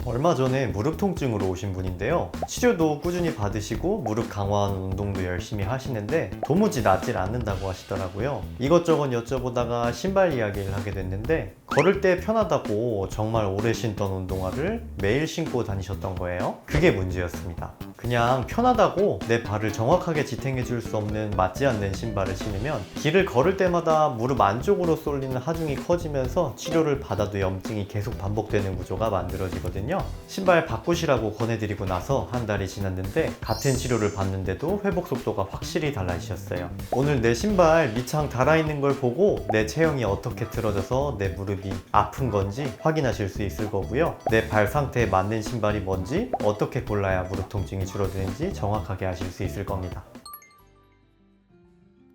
얼마 전에 무릎 통증으로 오신 분인데요. 치료도 꾸준히 받으시고 무릎 강화하는 운동도 열심히 하시는데 도무지 낫질 않는다고 하시더라고요. 이것저것 여쭤보다가 신발 이야기를 하게 됐는데 걸을 때 편하다고 정말 오래 신던 운동화를 매일 신고 다니셨던 거예요. 그게 문제였습니다. 그냥 편하다고 내 발을 정확하게 지탱해 줄 수 없는 맞지 않는 신발을 신으면 길을 걸을 때마다 무릎 안쪽으로 쏠리는 하중이 커지면서 치료를 받아도 염증이 계속 반복되는 구조가 만들어지거든요. 신발 바꾸시라고 권해드리고 나서 한 달이 지났는데 같은 치료를 받는데도 회복 속도가 확실히 달라지셨어요. 오늘 내 신발 밑창 달아있는 걸 보고 내 체형이 어떻게 틀어져서 내 무릎이 아픈 건지 확인하실 수 있을 거고요. 내 발 상태에 맞는 신발이 뭔지 어떻게 골라야 무릎 통증이 줄어드는지 정확하게 아실 수 있을 겁니다.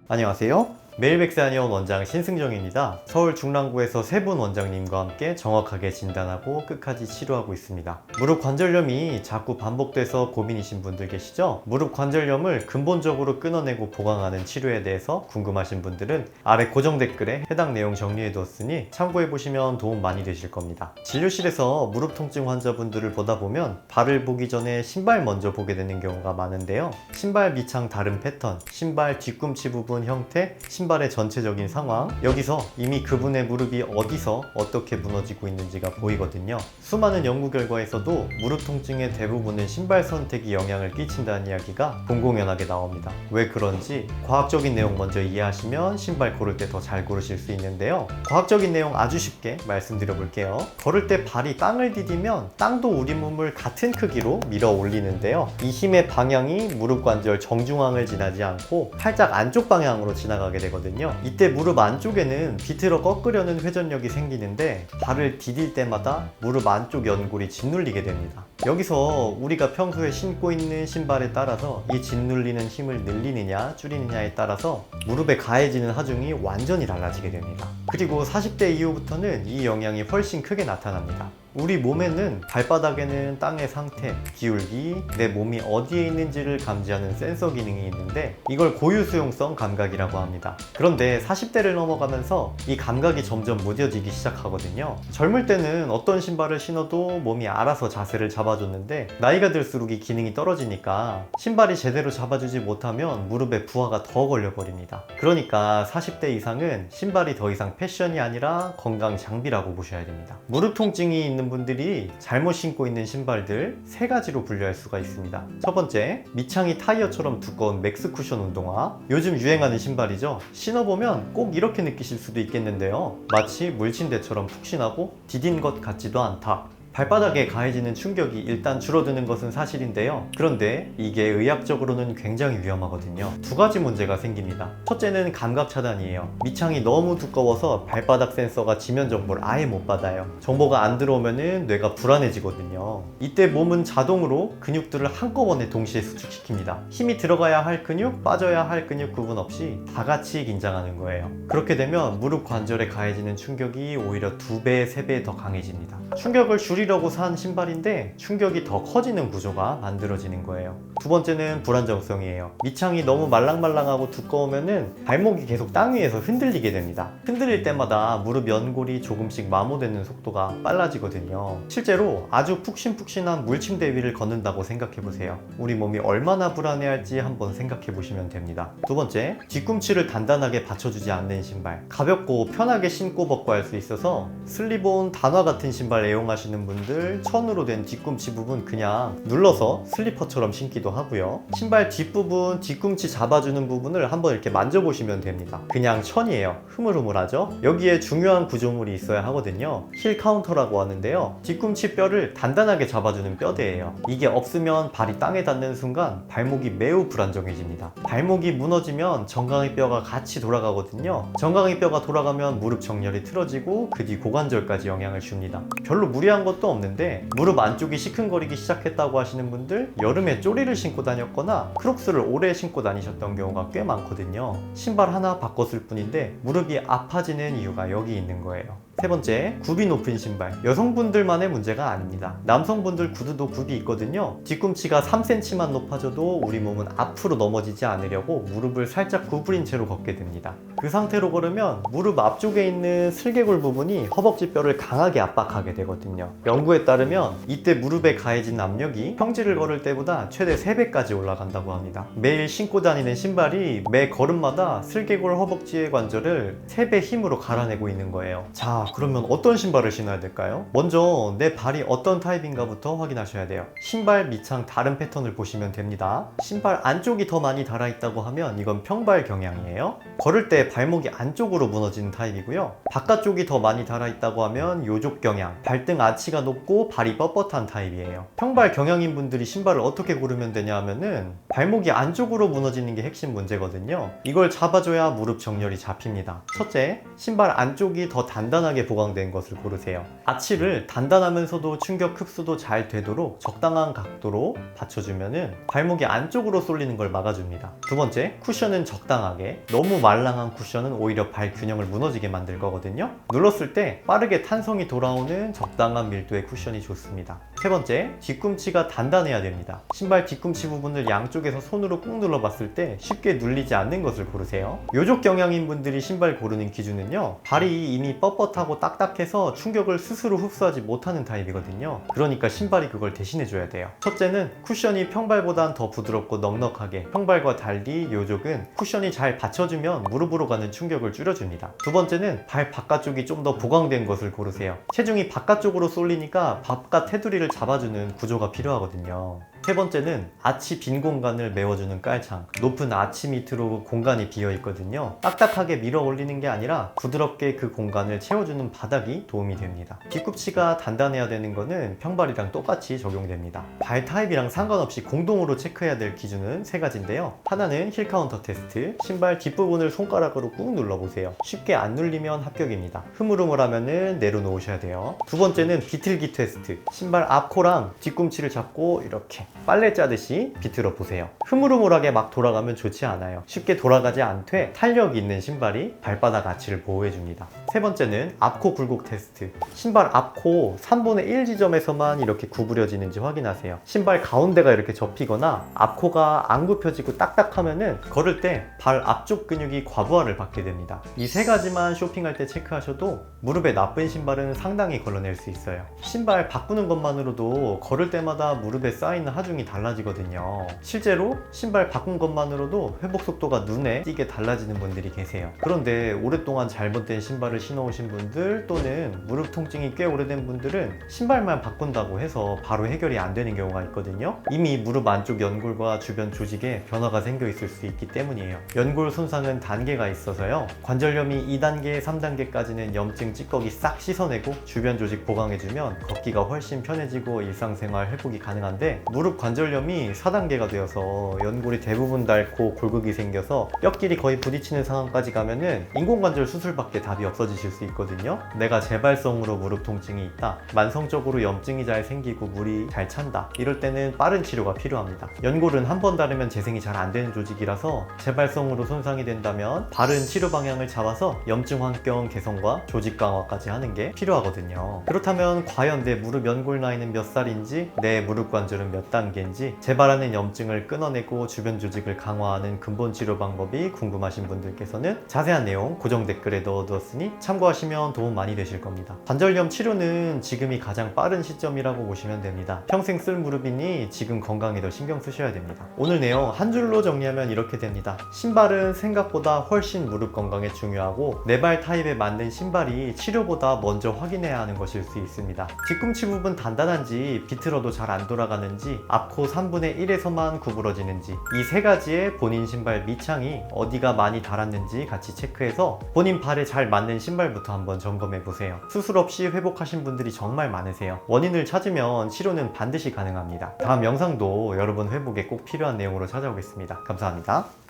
안녕하세요. 매일백세한의원 원장 신승정입니다. 서울 중랑구에서 세 분 원장님과 함께 정확하게 진단하고 끝까지 치료하고 있습니다. 무릎 관절염이 자꾸 반복돼서 고민이신 분들 계시죠? 무릎 관절염을 근본적으로 끊어내고 보강하는 치료에 대해서 궁금하신 분들은 아래 고정 댓글에 해당 내용 정리해 두었으니 참고해보시면 도움 많이 되실 겁니다. 진료실에서 무릎 통증 환자분들을 보다 보면 발을 보기 전에 신발 먼저 보게 되는 경우가 많은데요. 신발 밑창 다른 패턴, 신발 뒤꿈치 부분 형태, 신발의 전체적인 상황, 여기서 이미 그분의 무릎이 어디서 어떻게 무너지고 있는지가 보이거든요. 수많은 연구 결과에서도 무릎 통증의 대부분은 신발 선택이 영향을 끼친다는 이야기가 공공연하게 나옵니다. 왜 그런지 과학적인 내용 먼저 이해하시면 신발 고를 때 더 잘 고르실 수 있는데요. 과학적인 내용 아주 쉽게 말씀드려 볼게요. 걸을 때 발이 땅을 디디면 땅도 우리 몸을 같은 크기로 밀어 올리는데요. 이 힘의 방향이 무릎 관절 정중앙을 지나지 않고 살짝 안쪽 방향으로 지나가게 되거든요. 이때 무릎 안쪽에는 비틀어 꺾으려는 회전력이 생기는데 발을 디딜 때마다 무릎 안쪽 연골이 짓눌리게 됩니다. 여기서 우리가 평소에 신고 있는 신발에 따라서 이 짓눌리는 힘을 늘리느냐 줄이느냐에 따라서 무릎에 가해지는 하중이 완전히 달라지게 됩니다. 그리고 40대 이후부터는 이 영향이 훨씬 크게 나타납니다. 우리 몸에는 발바닥에는 땅의 상태, 기울기, 내 몸이 어디에 있는지를 감지하는 센서 기능이 있는데 이걸 고유수용성 감각이라고 합니다. 그런데 40대를 넘어가면서 이 감각이 점점 무뎌지기 시작하거든요. 젊을 때는 어떤 신발을 신어도 몸이 알아서 자세를 잡아줬는데 나이가 들수록 이 기능이 떨어지니까 신발이 제대로 잡아주지 못하면 무릎에 부하가 더 걸려버립니다. 그러니까 40대 이상은 신발이 더 이상 패션이 아니라 건강 장비라고 보셔야 됩니다. 무릎 통증이 있는 분들이 잘못 신고 있는 신발들 세 가지로 분류할 수가 있습니다. 첫 번째, 밑창이 타이어처럼 두꺼운 맥스 쿠션 운동화. 요즘 유행하는 신발이죠. 신어보면 꼭 이렇게 느끼실 수도 있겠는데요. 마치 물침대처럼 푹신하고 디딘 것 같지도 않다. 발바닥에 가해지는 충격이 일단 줄어드는 것은 사실인데요. 그런데 이게 의학적으로는 굉장히 위험하거든요. 두 가지 문제가 생깁니다. 첫째는 감각 차단이에요. 밑창이 너무 두꺼워서 발바닥 센서가 지면 정보를 아예 못 받아요. 정보가 안 들어오면은 뇌가 불안해지거든요. 이때 몸은 자동으로 근육들을 한꺼번에 동시에 수축시킵니다. 힘이 들어가야 할 근육, 빠져야 할 근육 구분 없이 다 같이 긴장하는 거예요. 그렇게 되면 무릎 관절에 가해지는 충격이 오히려 2배, 3배 더 강해집니다. 충격을 줄이려고 산 신발인데 충격이 더 커지는 구조가 만들어지는 거예요. 두 번째는 불안정성이에요. 밑창이 너무 말랑말랑하고 두꺼우면은 발목이 계속 땅 위에서 흔들리게 됩니다. 흔들릴 때마다 무릎 연골이 조금씩 마모되는 속도가 빨라지거든요. 실제로 아주 푹신푹신한 물침대 위를 걷는다고 생각해보세요. 우리 몸이 얼마나 불안해할지 한번 생각해보시면 됩니다. 두 번째, 뒤꿈치를 단단하게 받쳐주지 않는 신발. 가볍고 편하게 신고 벗고 할 수 있어서 슬리브온 단화 같은 신발 애용하시는 분들 천으로 된 뒤꿈치 부분 그냥 눌러서 슬리퍼처럼 신기도 하고요. 신발 뒷부분 뒤꿈치 잡아주는 부분을 한번 이렇게 만져보시면 됩니다. 그냥 천이에요. 흐물흐물하죠? 여기에 중요한 구조물이 있어야 하거든요. 힐 카운터라고 하는데요. 뒤꿈치 뼈를 단단하게 잡아주는 뼈대예요. 이게 없으면 발이 땅에 닿는 순간 발목이 매우 불안정해집니다. 발목이 무너지면 정강이 뼈가 같이 돌아가거든요. 정강이 뼈가 돌아가면 무릎 정렬이 틀어지고 그 뒤 고관절까지 영향을 줍니다. 별로 무리한 것도 없는데 무릎 안쪽이 시큰거리기 시작했다고 하시는 분들, 여름에 쪼리를 신고 다녔거나 크록스를 오래 신고 다니셨던 경우가 꽤 많거든요. 신발 하나 바꿨을 뿐인데 무릎이 아파지는 이유가 여기 있는 거예요. 세 번째, 굽이 높은 신발. 여성분들만의 문제가 아닙니다. 남성분들 구두도 굽이 있거든요. 뒤꿈치가 3cm만 높아져도 우리 몸은 앞으로 넘어지지 않으려고 무릎을 살짝 구부린 채로 걷게 됩니다. 그 상태로 걸으면 무릎 앞쪽에 있는 슬개골 부분이 허벅지 뼈를 강하게 압박하게 되거든요. 연구에 따르면 이때 무릎에 가해진 압력이 평지를 걸을 때보다 최대 3배까지 올라간다고 합니다. 매일 신고 다니는 신발이 매 걸음마다 슬개골 허벅지의 관절을 3배 힘으로 갈아내고 있는 거예요. 자, 그러면 어떤 신발을 신어야 될까요? 먼저 내 발이 어떤 타입인가부터 확인하셔야 돼요. 신발 밑창 다른 패턴을 보시면 됩니다. 신발 안쪽이 더 많이 달아있다고 하면 이건 평발 경향이에요. 걸을 때 발목이 안쪽으로 무너지는 타입이고요. 바깥쪽이 더 많이 달아있다고 하면 요족 경향, 발등 아치가 높고 발이 뻣뻣한 타입이에요. 평발 경향인 분들이 신발을 어떻게 고르면 되냐 하면은 발목이 안쪽으로 무너지는 게 핵심 문제거든요. 이걸 잡아줘야 무릎 정렬이 잡힙니다. 첫째, 신발 안쪽이 더 단단하게 보강된 것을 고르세요. 아치를 단단하면서도 충격 흡수도 잘 되도록 적당한 각도로 받쳐주면은 발목이 안쪽으로 쏠리는 걸 막아줍니다. 두 번째, 쿠션은 적당하게. 너무 말랑한 쿠션은 오히려 발 균형을 무너지게 만들 거거든요. 눌렀을 때 빠르게 탄성이 돌아오는 적당한 밀도의 쿠션이 좋습니다. 세 번째, 뒤꿈치가 단단해야 됩니다. 신발 뒤꿈치 부분을 양쪽에서 손으로 꾹 눌러봤을 때 쉽게 눌리지 않는 것을 고르세요. 요족 경향인 분들이 신발 고르는 기준은요, 발이 이미 뻣뻣하고 딱딱해서 충격을 스스로 흡수하지 못하는 타입이거든요. 그러니까 신발이 그걸 대신해줘야 돼요. 첫째는 쿠션이 평발보단 더 부드럽고 넉넉하게, 평발과 달리 요족은 쿠션이 잘 받쳐주면 무릎으로 가는 충격을 줄여줍니다. 두 번째는 발 바깥쪽이 좀 더 보강된 것을 고르세요. 체중이 바깥쪽으로 쏠리니까 바깥 테두리를 잡아주는 구조가 필요하거든요. 세 번째는 아치 빈 공간을 메워주는 깔창. 높은 아치 밑으로 공간이 비어 있거든요. 딱딱하게 밀어 올리는 게 아니라 부드럽게 그 공간을 채워주는 바닥이 도움이 됩니다. 뒤꿈치가 단단해야 되는 거는 평발이랑 똑같이 적용됩니다. 발 타입이랑 상관없이 공동으로 체크해야 될 기준은 세 가지인데요. 하나는 힐 카운터 테스트. 신발 뒷부분을 손가락으로 꾹 눌러보세요. 쉽게 안 눌리면 합격입니다. 흐물흐물하면은 내려놓으셔야 돼요. 두 번째는 비틀기 테스트. 신발 앞코랑 뒤꿈치를 잡고 이렇게 빨래 짜듯이 비틀어 보세요. 흐물흐물하게 막 돌아가면 좋지 않아요. 쉽게 돌아가지 않되 탄력 있는 신발이 발바닥 아치를 보호해줍니다. 세 번째는 앞코 굴곡 테스트. 신발 앞코 3분의 1 지점에서만 이렇게 구부려지는지 확인하세요. 신발 가운데가 이렇게 접히거나 앞코가 안 굽혀지고 딱딱하면은 걸을 때 발 앞쪽 근육이 과부하를 받게 됩니다. 이 세 가지만 쇼핑할 때 체크하셔도 무릎에 나쁜 신발은 상당히 걸러낼 수 있어요. 신발 바꾸는 것만으로도 걸을 때마다 무릎에 쌓이는 하중이 달라지거든요. 실제로 신발 바꾼 것만으로도 회복 속도가 눈에 띄게 달라지는 분들이 계세요. 그런데 오랫동안 잘못된 신발을 신어오신 분들 또는 무릎 통증이 꽤 오래된 분들은 신발만 바꾼다고 해서 바로 해결이 안 되는 경우가 있거든요. 이미 무릎 안쪽 연골과 주변 조직에 변화가 생겨 있을 수 있기 때문이에요. 연골 손상은 단계가 있어서요. 관절염이 2단계, 3단계까지는 염증 찌꺼기 싹 씻어내고 주변 조직 보강해주면 걷기가 훨씬 편해지고 일상생활 회복이 가능한데, 무릎 관절염이 4단계가 되어서 연골이 대부분 닳고 골극이 생겨서 뼈끼리 거의 부딪히는 상황까지 가면은 인공관절 수술밖에 답이 없어지실 수 있거든요. 내가 재발성으로 무릎 통증이 있다, 만성적으로 염증이 잘 생기고 물이 잘 찬다, 이럴 때는 빠른 치료가 필요합니다. 연골은 한 번 다르면 재생이 잘 안 되는 조직이라서 재발성으로 손상이 된다면 바른 치료 방향을 잡아서 염증 환경 개선과 조직 강화까지 하는 게 필요하거든요. 그렇다면 과연 내 무릎 연골 나이는 몇 살인지, 내 무릎 관절은 몇 단계인지, 재발하는 염증을 끊어내고 주변 조직을 강화하는 근본 치료 방법이 궁금하신 분들께서는 자세한 내용 고정 댓글에 넣어두었으니 참고하시면 도움 많이 되실 겁니다. 관절염 치료는 지금이 가장 빠른 시점이라고 보시면 됩니다. 평생 쓸 무릎이니 지금 건강에 더 신경 쓰셔야 됩니다. 오늘 내용 한 줄로 정리하면 이렇게 됩니다. 신발은 생각보다 훨씬 무릎 건강에 중요하고 내 발 타입에 맞는 신발이 치료보다 먼저 확인해야 하는 것일 수 있습니다. 뒤꿈치 부분 단단한지, 비틀어도 잘 안 돌아가는지, 앞코 3분의 1에서만 구부러지는지, 이 세 가지의 본인 신발 밑창이 어디가 많이 닳았는지 같이 체크해서 본인 발에 잘 맞는 신발부터 한번 점검해 보세요. 수술 없이 회복하신 분들이 정말 많으세요. 원인을 찾으면 치료는 반드시 가능합니다. 다음 영상도 여러분 회복에 꼭 필요한 내용으로 찾아오겠습니다. 감사합니다.